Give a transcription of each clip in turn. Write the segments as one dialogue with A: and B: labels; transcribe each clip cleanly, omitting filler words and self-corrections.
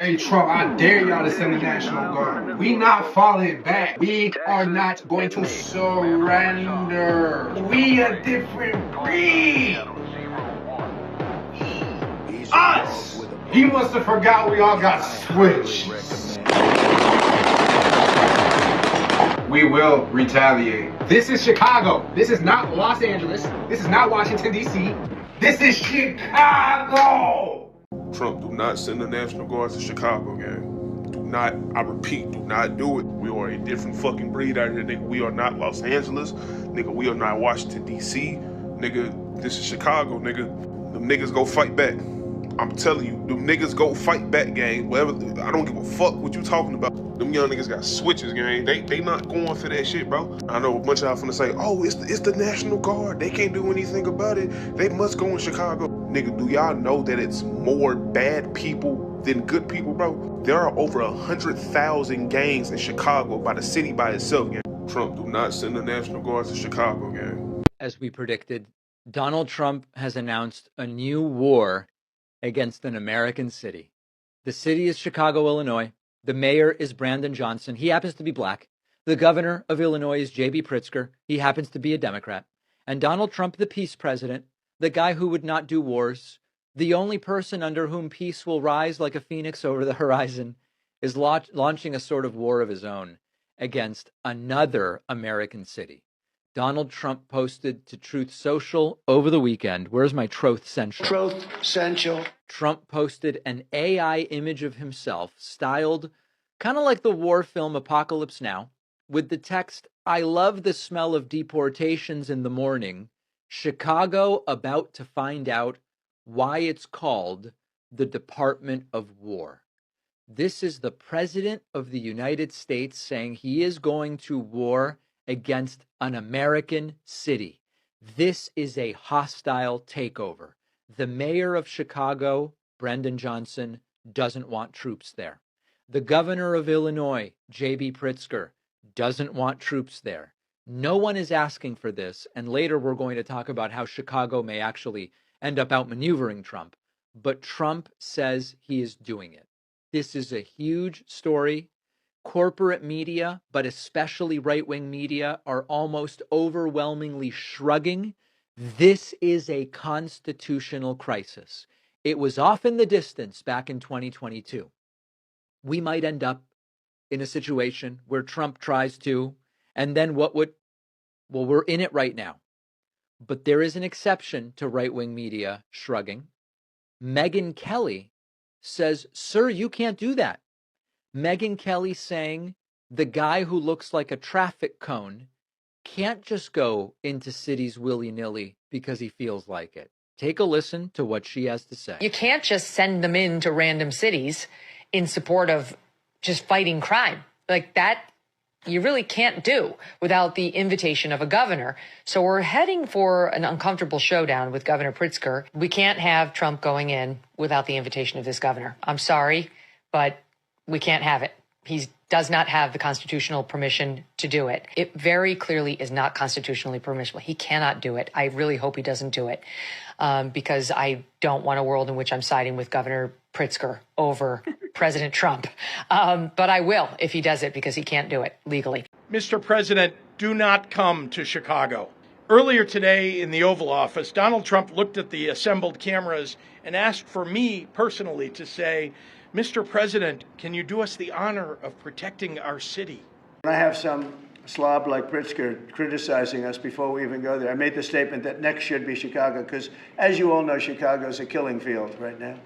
A: Hey Trump, I dare y'all to send the National Guard. We not falling back. We are not going to surrender. We a different breed. Us. He must have forgot we all got switched. We will retaliate. This is Chicago. This is not Los Angeles. This is not Washington, D.C. This is Chicago.
B: Trump, do not send the National Guard to Chicago, gang. Do not, I repeat, do not do it. We are a different fucking breed out here, nigga. We are not Los Angeles. Nigga, we are not Washington, D.C. Nigga, this is Chicago, nigga. Them niggas go fight back. I'm telling you, them niggas go fight back, gang. Whatever, I don't give a fuck what you talking about. Them young niggas got switches, gang. They not going for that shit, bro. I know a bunch of y'all finna say, oh, it's the National Guard. They can't do anything about it. They must go in Chicago. Nigga, do y'all know that it's more bad people than good people, bro? There are over 100,000 gangs in Chicago by the city by itself, gang. Trump, do not send the National Guard to Chicago, gang.
C: As we predicted, Donald Trump has announced a new war against an American city. The city is Chicago, Illinois. The mayor is Brandon Johnson. He happens to be black. The governor of Illinois is J.B. Pritzker. He happens to be a Democrat. And Donald Trump, the peace president, the guy who would not do wars, the only person under whom peace will rise like a phoenix over the horizon, is launching a sort of war of his own against another American city. Donald Trump posted to Truth Social over the weekend. Where's my Truth Central?
D: Truth Central.
C: Trump posted an AI image of himself styled kind of like the war film Apocalypse Now, with the text, "I love the smell of deportations in the morning. Chicago about to find out why it's called the Department of War." This is the President of the United States saying he is going to war against an American city. This is a hostile takeover. The mayor of Chicago, Brendan Johnson, doesn't want troops there. The governor of Illinois, J.B. Pritzker, doesn't want troops there. No one is asking for this, and later we're going to talk about how Chicago may actually end up outmaneuvering Trump. But Trump says he is doing it. This is a huge story. Corporate media, but especially right-wing media, are almost overwhelmingly shrugging. This is a constitutional crisis. It was off in the distance back in 2022. We might end up in a situation where Trump tries to, and then we're in it right now. But there is an exception to right-wing media shrugging. Megyn Kelly says, sir, you can't do that. Megyn Kelly saying the guy who looks like a traffic cone can't just go into cities willy-nilly because he feels like it. Take a listen to what she has to say.
E: You can't just send them into random cities in support of just fighting crime. Like that, you really can't do without the invitation of a governor. So we're heading for an uncomfortable showdown with Governor Pritzker. We can't have Trump going in without the invitation of this governor. I'm sorry, but we can't have it. He does not have the constitutional permission to do it. It very clearly is not constitutionally permissible. He cannot do it. I really hope he doesn't do it because I don't want a world in which I'm siding with Governor Pritzker over President Trump. But I will if he does it because he can't do it legally.
F: Mr. President, do not come to Chicago. Earlier today in the Oval Office, Donald Trump looked at the assembled cameras and asked for me personally to say, Mr. President, can you do us the honor of protecting our city?
D: I have some slob like Pritzker criticizing us before we even go there. I made the statement that next should be Chicago because, as you all know, Chicago is a killing field right now.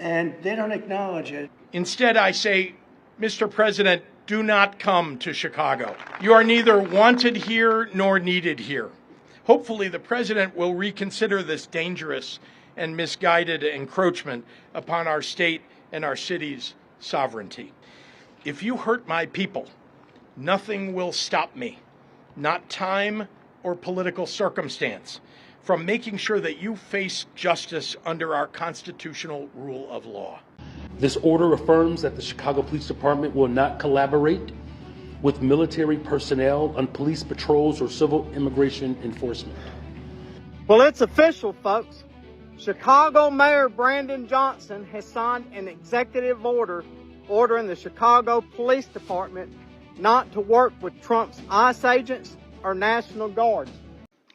D: And they don't acknowledge it.
F: Instead, I say, Mr. President, do not come to Chicago. You are neither wanted here nor needed here. Hopefully, the president will reconsider this dangerous and misguided encroachment upon our state and our city's sovereignty. If you hurt my people, nothing will stop me, not time or political circumstance, from making sure that you face justice under our constitutional rule of law.
G: This order affirms that the Chicago Police Department will not collaborate with military personnel on police patrols or civil immigration enforcement.
H: Well, it's official, folks. Chicago Mayor Brandon Johnson has signed an executive order ordering the Chicago Police Department not to work with Trump's ICE agents or National Guards.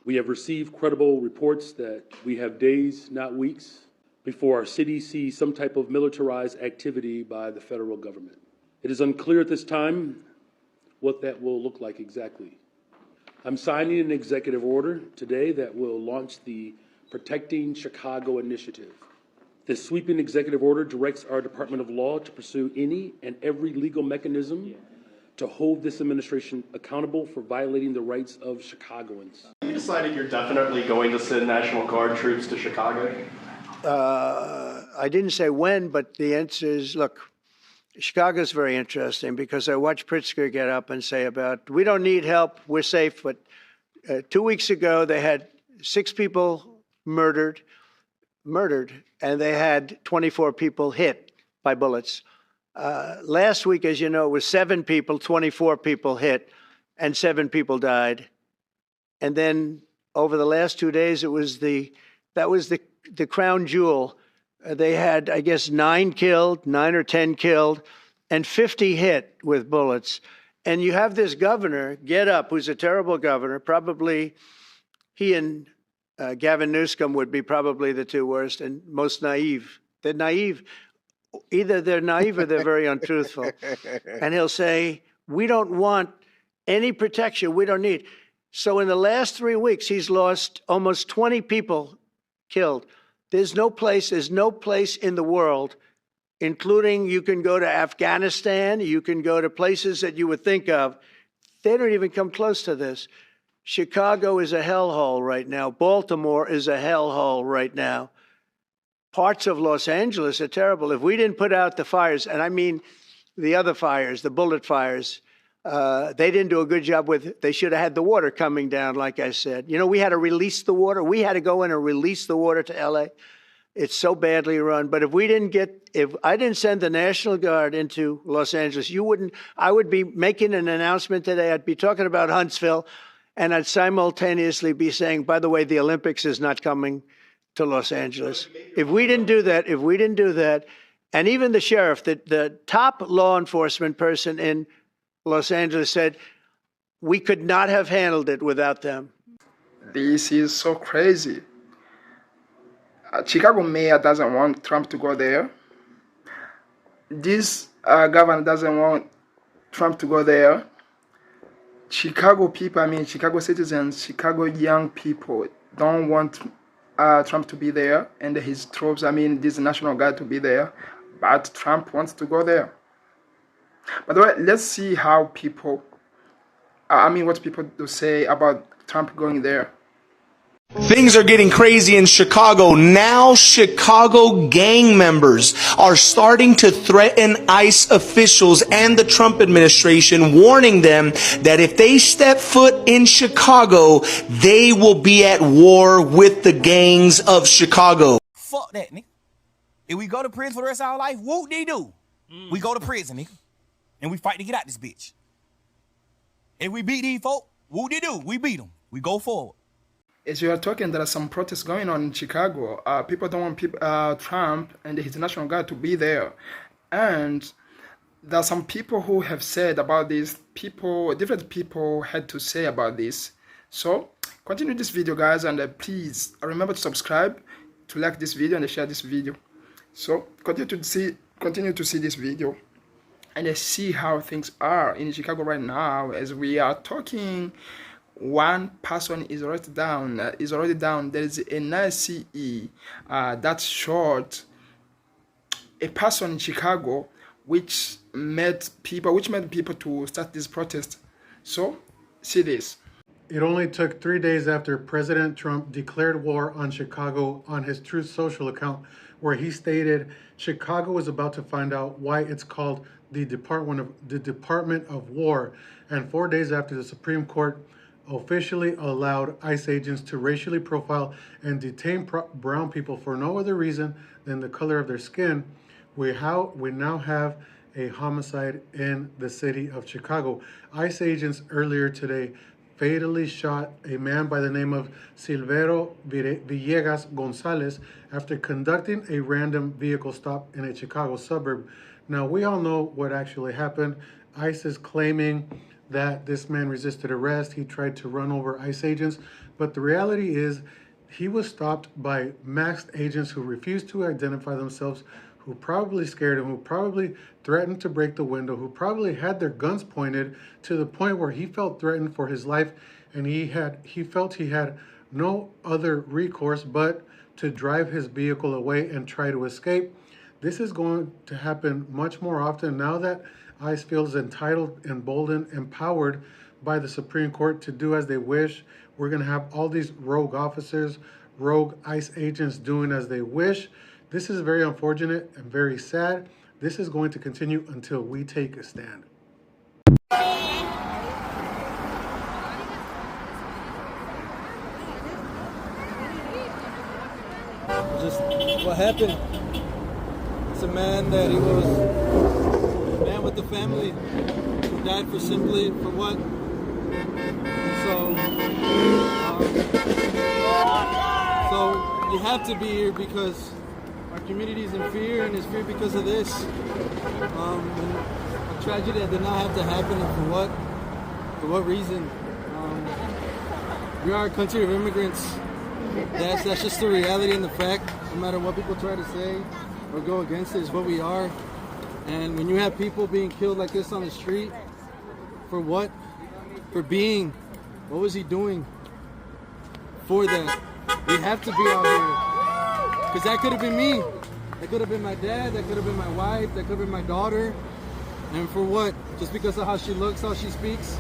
G: We have received credible reports that we have days, not weeks, before our city sees some type of militarized activity by the federal government. It is unclear at this time what that will look like exactly. I'm signing an executive order today that will launch the Protecting Chicago Initiative. This sweeping executive order directs our Department of Law to pursue any and every legal mechanism to hold this administration accountable for violating the rights of Chicagoans.
I: You decided you're definitely going to send National Guard troops to Chicago?
D: I didn't say when, but the answer is, look, Chicago's very interesting because I watched Pritzker get up and say about, we don't need help, we're safe. But 2 weeks ago, they had 6 people murdered, and they had 24 people hit by bullets. Last week, as you know, it was 7 people, 24 people hit, and 7 people died. And then over the last 2 days, that was the crown jewel. They had, I guess, 9 killed, 9 or 10 killed, and 50 hit with bullets. And you have this governor get up, who's a terrible governor. Probably he and Gavin Newsom would be probably the 2 worst and most naive. They're naive. Either they're naive or they're very untruthful. And he'll say, we don't want any protection. We don't need. So in the last 3 weeks, he's lost almost 20 people killed. There's no place in the world, including you can go to Afghanistan, you can go to places that you would think of. They don't even come close to this. Chicago is a hellhole right now. Baltimore is a hellhole right now. Parts of Los Angeles are terrible. If we didn't put out the fires, and I mean the other fires, the bullet fires, they didn't do a good job with, they should have had the water coming down, like I said. You know, we had to release the water. We had to go in and release the water to LA. It's so badly run. But if I didn't send the National Guard into Los Angeles, I would be making an announcement today. I'd be talking about Huntsville, and I'd simultaneously be saying, by the way, the Olympics is not coming to Los Angeles. If we didn't do that, and even the sheriff, the top law enforcement person in Los Angeles said, we could not have handled it without them.
J: This is so crazy. Chicago mayor doesn't want Trump to go there. This governor doesn't want Trump to go there. Chicago people, I mean Chicago citizens, Chicago young people don't want Trump to be there and his troops, I mean this National Guard to be there, but Trump wants to go there. By the way, let's see how people, what people do say about Trump going there.
K: Things are getting crazy in Chicago. Now Chicago gang members are starting to threaten ICE officials and the Trump administration, warning them that if they step foot in Chicago, they will be at war with the gangs of Chicago.
L: Fuck that, nigga. If we go to prison for the rest of our life, whoop de do. We go to prison, nigga. And we fight to get out this bitch. If we beat these folk, whoop de do. We beat them. We go forward.
J: As you are talking, there are some protests going on in Chicago. People don't want Trump and his National Guard to be there. And there are some people who have said about this. Different people had to say about this. So continue this video, guys, and please remember to subscribe, to like this video, and share this video. So continue to see this video and see how things are in Chicago right now as we are talking. One person is already down. There is an ICE that shot a person in Chicago, which made people to start this protest. So, see this.
M: It only took 3 days after President Trump declared war on Chicago on his Truth Social account, where he stated Chicago is about to find out why it's called the Department of War, and 4 days after the Supreme Court officially allowed ICE agents to racially profile and detain brown people for no other reason than the color of their skin, we now have a homicide in the city of Chicago. ICE agents earlier today fatally shot a man by the name of Silvero Villegas Gonzalez after conducting a random vehicle stop in a Chicago suburb. Now, we all know what actually happened. ICE is claiming that this man resisted arrest. He tried to run over ICE agents, but the reality is he was stopped by masked agents who refused to identify themselves, who probably scared him, who probably threatened to break the window, who probably had their guns pointed to the point where he felt threatened for his life, and he felt he had no other recourse but to drive his vehicle away and try to escape. This is going to happen much more often now that ICE feels entitled, emboldened, empowered by the Supreme Court to do as they wish. We're going to have all these rogue officers, rogue ICE agents doing as they wish. This is very unfortunate and very sad. This is going to continue until we take a stand.
N: Just what happened. It's a man that he was a man with the family who died for what? So you have to be here because our community is in fear, and it's fear because of this. And a tragedy that did not have to happen, and for what? For what reason? We are a country of immigrants. That's just the reality and the fact. No matter what people try to say or go against it, is what we are. And when you have people being killed like this on the street, for what? For being. What was he doing for that? We have to be out here. Because that could have been me. That could have been my dad. That could have been my wife. That could have been my daughter. And for what? Just because of how she looks, how she speaks?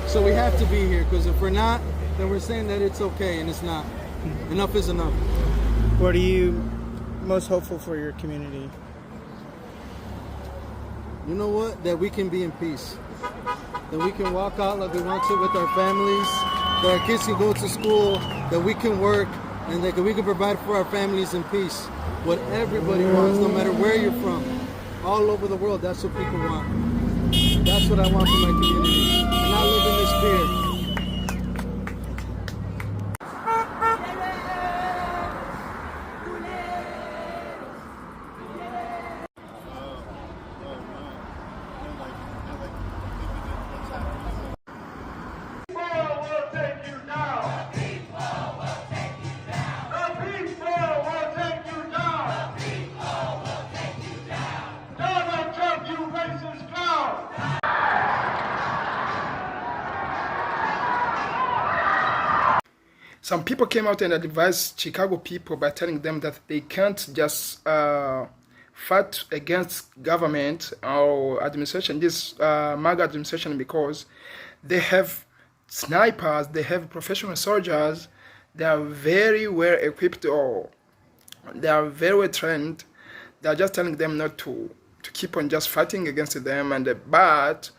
N: So we have to be here. Because if we're not, then we're saying that it's okay, and it's not. Enough is enough.
O: What are you most hopeful for your community?
N: You know what? That we can be in peace. That we can walk out like we want to with our families. That our kids can go to school. That we can work. And that we can provide for our families in peace. What everybody wants, no matter where you're from. All over the world, that's what people want. That's what I want for my community. And not live in this fear.
J: Some people came out and advised Chicago people by telling them that they can't just fight against government or administration, this MAGA administration, because they have snipers, they have professional soldiers, they are very well equipped, or they are very well trained. They are just telling them not to keep on just fighting against them. But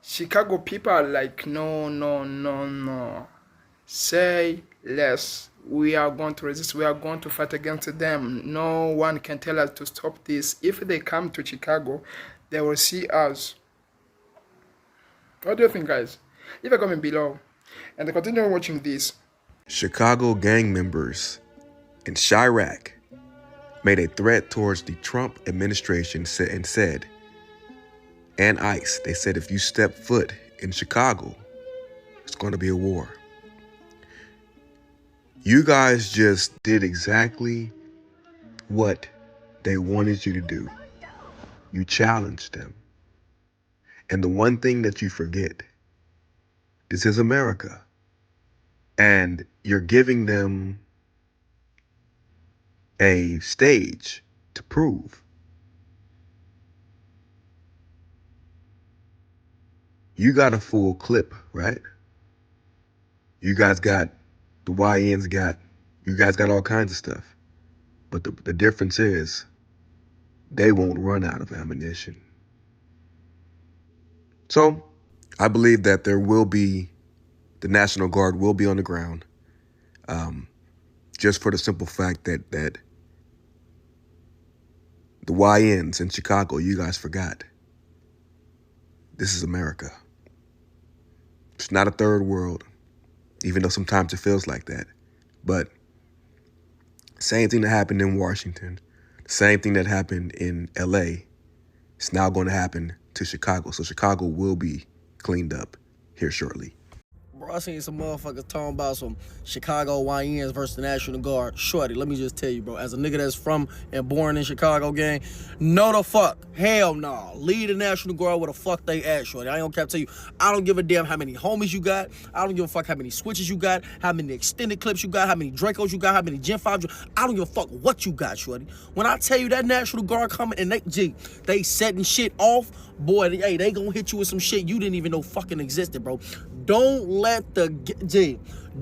J: Chicago people are like, no. Say less. We are going to resist. We are going to fight against them. No one can tell us to stop this. If they come to Chicago, they will see us. What do you think, guys? Leave a comment below and continue watching this.
P: Chicago gang members in Chirac made a threat towards the Trump administration and said, and ICE, they said, if you step foot in Chicago, it's going to be a war. You guys just did exactly what they wanted you to do. You challenged them. And the one thing that you forget, this is America. And you're giving them a stage to prove. You got a full clip, right? You guys got, the YNs got, you guys got all kinds of stuff. But the difference is they won't run out of ammunition. So I believe that there will be, the National Guard will be on the ground, just for the simple fact that the YNs in Chicago, you guys forgot. This is America. It's not a third world. even though sometimes it feels like that. But same thing that happened in Washington, same thing that happened in LA, it's now going to happen to Chicago. So Chicago will be cleaned up here shortly.
Q: Bro, I seen some motherfuckers talking about some Chicago YNs versus the National Guard. Shorty, let me just tell you, bro, as a nigga that's from and born in Chicago, gang, no the fuck. Hell no. Lead the National Guard where the fuck they at, shorty. I ain't gonna cap tell you. I don't give a damn how many homies you got. I don't give a fuck how many switches you got, how many extended clips you got, how many Dracos you got, how many Gen 5s. I don't give a fuck what you got, shorty. When I tell you that National Guard coming and they setting shit off, boy, hey, they gonna hit you with some shit you didn't even know fucking existed, bro. Don't let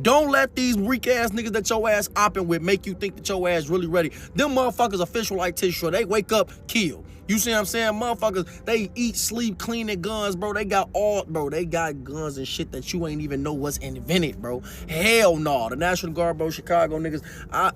Q: don't let these weak ass niggas that your ass opping with make you think that your ass really ready. Them motherfuckers official like tissue. They wake up, kill. You see what I'm saying? Motherfuckers, they eat, sleep, clean their guns, bro. They got guns and shit that you ain't even know was invented, bro. Hell no. The National Guard, bro, Chicago niggas,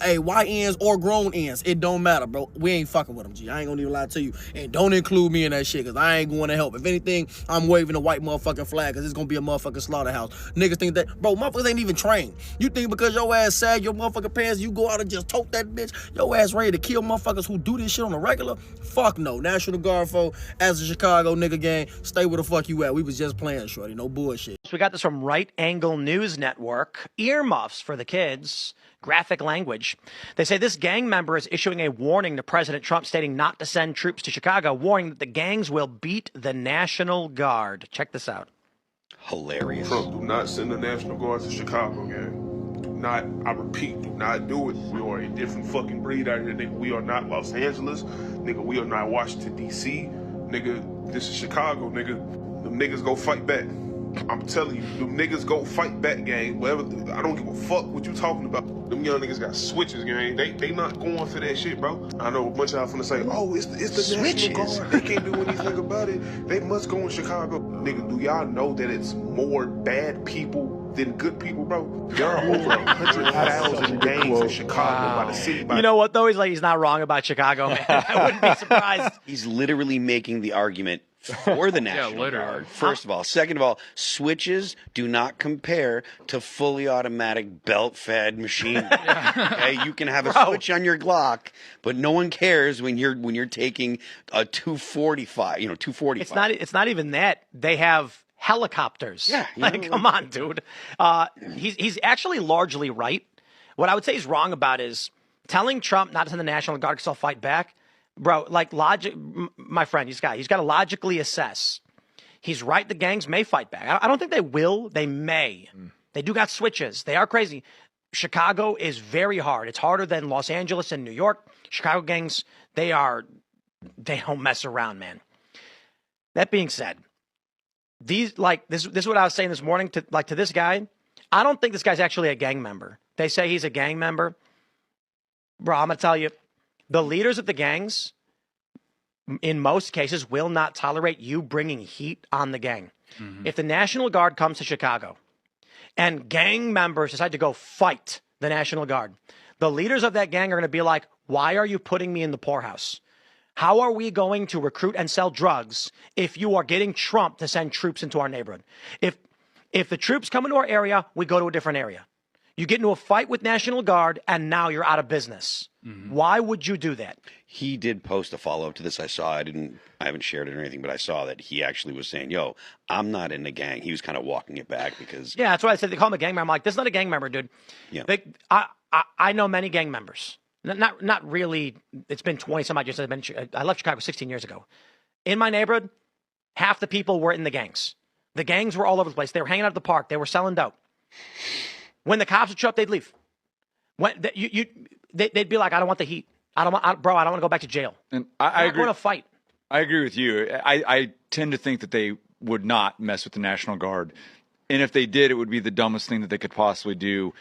Q: hey, YNs or grown ends, it don't matter, bro. We ain't fucking with them, G. I ain't gonna even lie to you. And don't include me in that shit, because I ain't going to help. If anything, I'm waving a white motherfucking flag, because it's gonna be a motherfucking slaughterhouse. Niggas think that, bro, motherfuckers ain't even trained. You think because your ass sag your motherfucking pants, you go out and just tote that bitch, your ass ready to kill motherfuckers who do this shit on a regular? Fuck no. National Guard folk, as a Chicago nigga gang, stay where the fuck you at. We was just playing, shorty. No bullshit.
R: So we got this from Right Angle News Network. Earmuffs for the kids. Graphic language. They say this gang member is issuing a warning to President Trump stating not to send troops to Chicago, warning that the gangs will beat the National Guard. Check this out.
B: Hilarious. Trump, do not send the National Guard to Chicago, gang. Do not, I repeat, do not do it. We are a different fucking breed out here, nigga. We are not Los Angeles. Nigga, we are not Washington, D.C. Nigga, this is Chicago, nigga. Them niggas go fight back. I'm telling you, them niggas go fight back, gang. Whatever, I don't give a fuck what you talking about. Them young niggas got switches, gang. They not going for that shit, bro. I know a bunch of y'all finna say, oh, it's the National Guard. They can't do anything about it. They must go in Chicago. Nigga, do y'all know that it's more bad people than good people, bro? There are over 100,000 gangs in Chicago by the city.
R: You know what, though? He's not wrong about Chicago, man. I wouldn't be surprised.
S: He's literally making the argument for the National Guard, first of all. Second of all, switches do not compare to fully automatic belt-fed machine. Okay? You can have a switch on your Glock, but no one cares when you're taking a 245, 245.
R: It's not even that. They have helicopters.
S: Yeah.
R: Like, come on, dude. He's actually largely right. What I would say he's wrong about is telling Trump not to send the National Guard because they'll fight back. Bro, like logic, my friend, he's got to logically assess. He's right. The gangs may fight back. I don't think they will. They may. They do got switches. They are crazy. Chicago is very hard. It's harder than Los Angeles and New York. Chicago gangs, they don't mess around, man. That being said, this is what I was saying this morning to this guy. I don't think this guy's actually a gang member. They say he's a gang member. Bro, I'm going to tell you, the leaders of the gangs, in most cases, will not tolerate you bringing heat on the gang. Mm-hmm. If the National Guard comes to Chicago and gang members decide to go fight the National Guard, the leaders of that gang are going to be like, why are you putting me in the poorhouse? How are we going to recruit and sell drugs if you are getting Trump to send troops into our neighborhood? If the troops come into our area, we go to a different area. You get into a fight with National Guard, and now you're out of business. Mm-hmm. Why would you do that?
S: He did post a follow-up to this. I saw. I haven't shared it or anything, but I saw that he actually was saying, yo, I'm not in the gang. He was kind of walking it back because...
R: Yeah, that's what I said. They call him a gang member. I'm like, this is not a gang member, dude.
S: Yeah.
R: I know many gang members. Not really. It's been 20-some-odd years. I left Chicago 16 years ago. In my neighborhood, half the people were in the gangs. The gangs were all over the place. They were hanging out at the park. They were selling dope. When the cops would show up, they'd leave. They'd be like, I don't want the heat. I don't want to go back to jail.
T: And I agree.
R: I want to fight.
T: I agree with you. I tend to think that they would not mess with the National Guard. And if they did, it would be the dumbest thing that they could possibly do.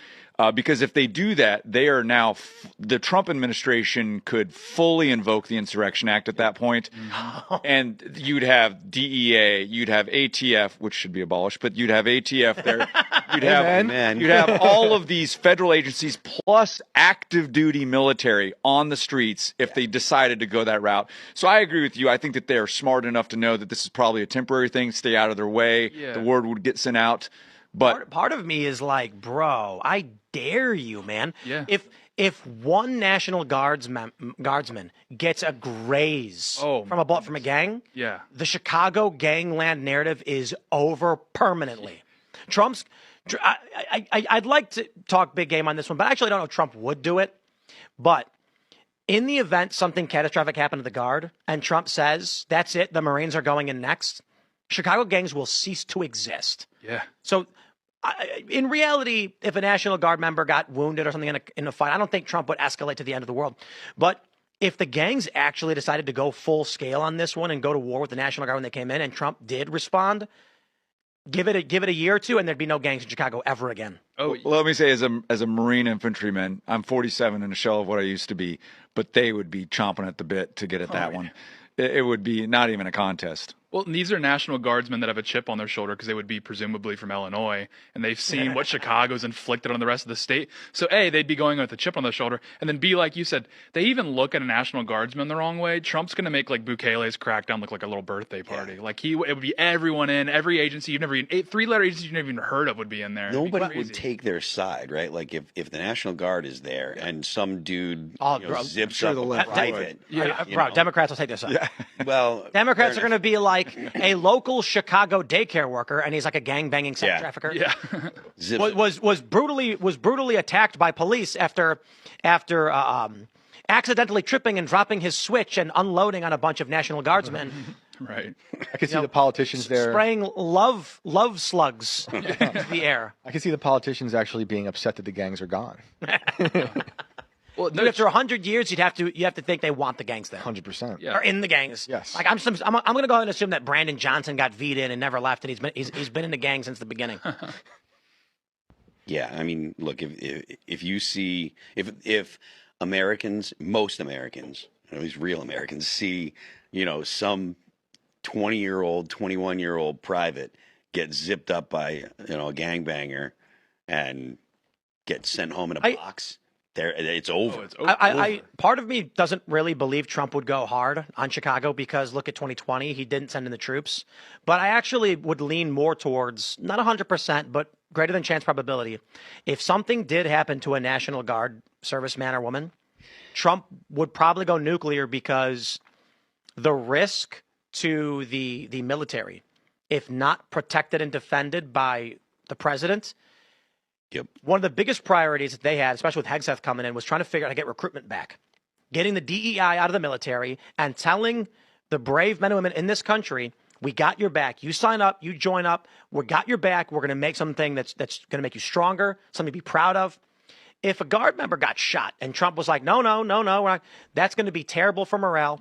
T: Because if they do that, they are now the Trump administration could fully invoke the Insurrection Act at that point. Mm-hmm. And you'd have DEA, you'd have ATF, which should be abolished, but you'd have ATF there. You'd have all of these federal agencies plus active duty military on the streets if they decided to go that route. So I agree with you. I think that they're smart enough to know that this is probably a temporary thing, stay out of their way. Yeah. The word would get sent out. But
R: part of me is like, bro, I dare you, man.
U: Yeah.
R: If one National Guardsman gets a graze from a bullet from a gang,
U: Yeah.
R: the Chicago gangland narrative is over permanently. I'd like to talk big game on this one, but I actually don't know if Trump would do it. But in the event something catastrophic happened to the Guard and Trump says, that's it, the Marines are going in next, Chicago gangs will cease to exist.
U: Yeah.
R: So in reality, if a National Guard member got wounded or something in a fight, I don't think Trump would escalate to the end of the world. But if the gangs actually decided to go full scale on this one and go to war with the National Guard when they came in, and Trump did respond, give it a year or two, and there'd be no gangs in Chicago ever again.
T: well, let me say, as a Marine infantryman, I'm 47 and a shell of what I used to be, but they would be chomping at the bit to get at that one. It would be not even a contest.
U: Well, these are National Guardsmen that have a chip on their shoulder because they would be presumably from Illinois, and they've seen what Chicago's inflicted on the rest of the state. So, A, they'd be going with a chip on their shoulder, and then B, like you said, they even look at a National Guardsman the wrong way. Trump's going to make like Bukele's crackdown look like a little birthday party. Yeah. Like it would be everyone in, every agency you've never even, three-letter agency you've never even heard of would be in there.
S: Nobody would take their side, right? Like if the National Guard is there and some dude zips up a private,
R: Democrats will take their side.
S: Yeah. Well,
R: Democrats are going to be like a local Chicago daycare worker, and he's like a gang-banging sex trafficker.
U: Yeah.
R: was brutally attacked by police after accidentally tripping and dropping his switch and unloading on a bunch of National Guardsmen.
U: Right.
V: I can see the politicians there
R: spraying love slugs into the air.
V: I can see the politicians actually being upset that the gangs are gone.
R: Well, after 100 years, you have to think they want the gangs there.
V: 100%.
R: Or in the gangs.
V: Yes.
R: Like I'm going to go ahead and assume that Brandon Johnson got V'd in and never left, and he's been in the gang since the beginning.
S: Yeah, I mean, look, if you see if Americans, most Americans, at least real Americans, see some 20-year-old, 21-year-old private get zipped up by a gangbanger and get sent home in a box. It's over.
R: Part of me doesn't really believe Trump would go hard on Chicago because look at 2020, he didn't send in the troops. But I actually would lean more towards not 100%, but greater than chance probability. If something did happen to a National Guard serviceman or woman, Trump would probably go nuclear because the risk to the military, if not protected and defended by the president.
S: Yep.
R: One of the biggest priorities that they had, especially with Hegseth coming in, was trying to figure out how to get recruitment back. Getting the DEI out of the military and telling the brave men and women in this country, we got your back. You sign up, you join up, we got your back. We're going to make something that's going to make you stronger, something to be proud of. If a Guard member got shot and Trump was like, no, that's going to be terrible for morale,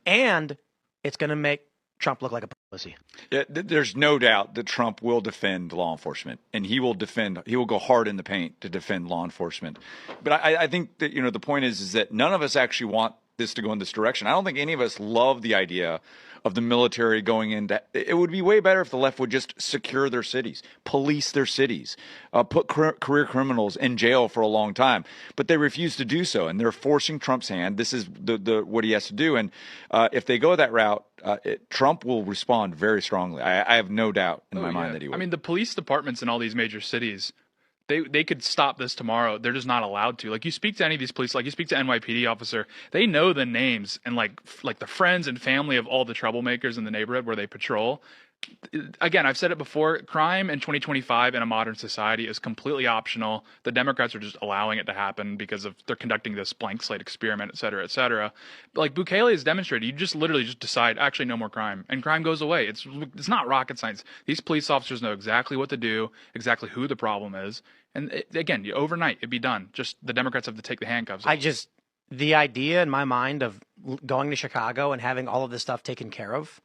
R: and it's going to make Trump look like a pussy.
T: Yeah, there's no doubt that Trump will defend law enforcement, and he will go hard in the paint to defend law enforcement. But I think that the point is that none of us actually want this to go in this direction. I don't think any of us love the idea of the military going into. It would be way better if the left would just secure their cities, police their cities, put career criminals in jail for a long time. But they refuse to do so, and they're forcing Trump's hand. This is what he has to do. And if they go that route, Trump will respond very strongly. I have no doubt in my mind that he will.
U: I mean, the police departments in all these major cities, they could stop this tomorrow. They're just not allowed to. Like, you speak to any of these police, like you speak to NYPD officer, they know the names and like the friends and family of all the troublemakers in the neighborhood where they patrol. Again, I've said it before, crime in 2025 in a modern society is completely optional. The Democrats are just allowing it to happen because they're conducting this blank slate experiment, et cetera, et cetera. But like Bukele has demonstrated, you just literally just decide, actually, no more crime, and crime goes away. It's not rocket science. These police officers know exactly what to do, exactly who the problem is. And again, overnight, it'd be done. Just the Democrats have to take the handcuffs off.
R: The idea in my mind of going to Chicago and having all of this stuff taken care of,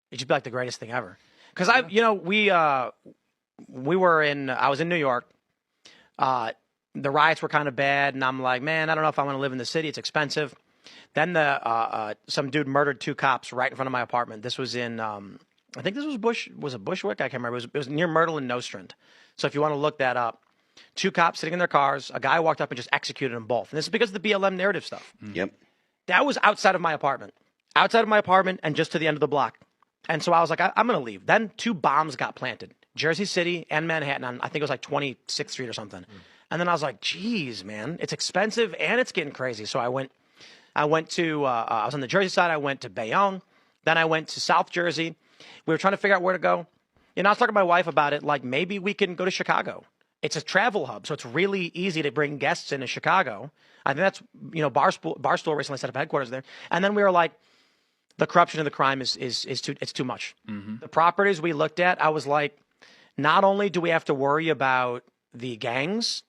R: it should be like the greatest thing ever. Because I was in New York. The riots were kind of bad, and I'm like, man, I don't know if I want to live in the city. It's expensive. Then some dude murdered 2 cops right in front of my apartment. This was in, I think this was Bushwick? I can't remember. It was near Myrtle and Nostrand. So if you want to look that up, 2 cops sitting in their cars. A guy walked up and just executed them both. And this is because of the BLM narrative stuff.
S: Yep.
R: That was outside of my apartment. Outside of my apartment and just to the end of the block. And so I was like, I'm going to leave. Then 2 bombs got planted Jersey City and Manhattan on, I think it was like 26th Street or something. And then I was like, geez, man, it's expensive and it's getting crazy. So I went to, I was on the Jersey side. I went to Bayonne. Then I went to South Jersey. We were trying to figure out where to go. You know, I was talking to my wife about it. Like, maybe we can go to Chicago. It's a travel hub, so it's really easy to bring guests into Chicago. I think that's, you know, Barstool recently set up headquarters there. And then we were like, the corruption and the crime is too much. The properties we looked at, I was like, not only do we have to worry about the gangs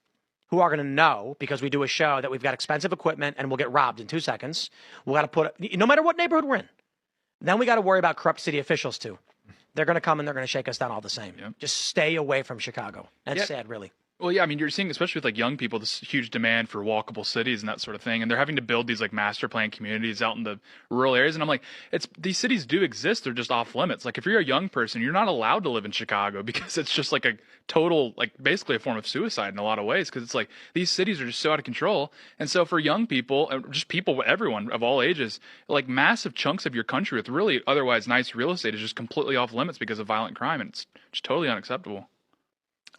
R: who are going to know because we do a show that we've got expensive equipment and we'll get robbed in 2 seconds. We got to put, no matter what neighborhood we're in, then we got to worry about corrupt city officials too. They're going to come and they're going to shake us down all the same. Just stay away from Chicago. That's sad, really.
U: Well, yeah, I mean, you're seeing, especially with like young people, this huge demand for walkable cities and that sort of thing, and they're having to build these like master plan communities out in the rural areas. And I'm like, these cities do exist; they're just off limits. Like, if you're a young person, you're not allowed to live in Chicago because it's just like a total, like basically a form of suicide in a lot of ways. Because it's like these cities are just so out of control. And so for young people, just people, everyone of all ages, like massive chunks of your country with really otherwise nice real estate is just completely off limits because of violent crime, and it's just totally unacceptable.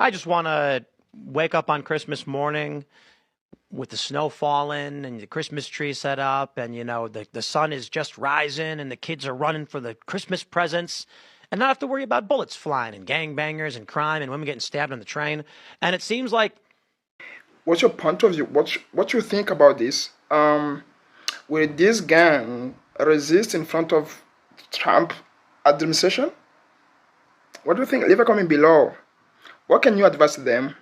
R: I just want to wake up on Christmas morning with the snow falling and the Christmas tree set up, and you know the sun is just rising and the kids are running for the Christmas presents and not have to worry about bullets flying and gangbangers and crime and women getting stabbed on the train. And it seems like,
J: what's your point of view? What you think about this? Will this gang resist in front of Trump administration? What do you think? Leave a comment below. What can you advise them?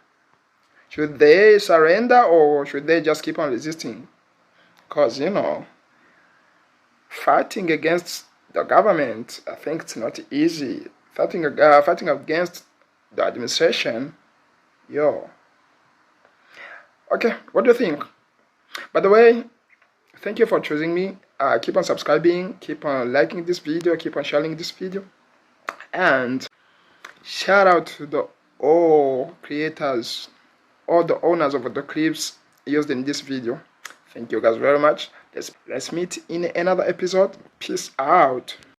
J: Should they surrender or should they just keep on resisting? Because, you know, fighting against the government, I think it's not easy. Fighting against the administration, yo. Okay, what do you think? By the way, thank you for choosing me. Keep on subscribing, keep on liking this video, keep on sharing this video. And shout out to all creators, all the owners of the clips used in this video. Thank you guys very much. Let's meet in another episode. Peace out.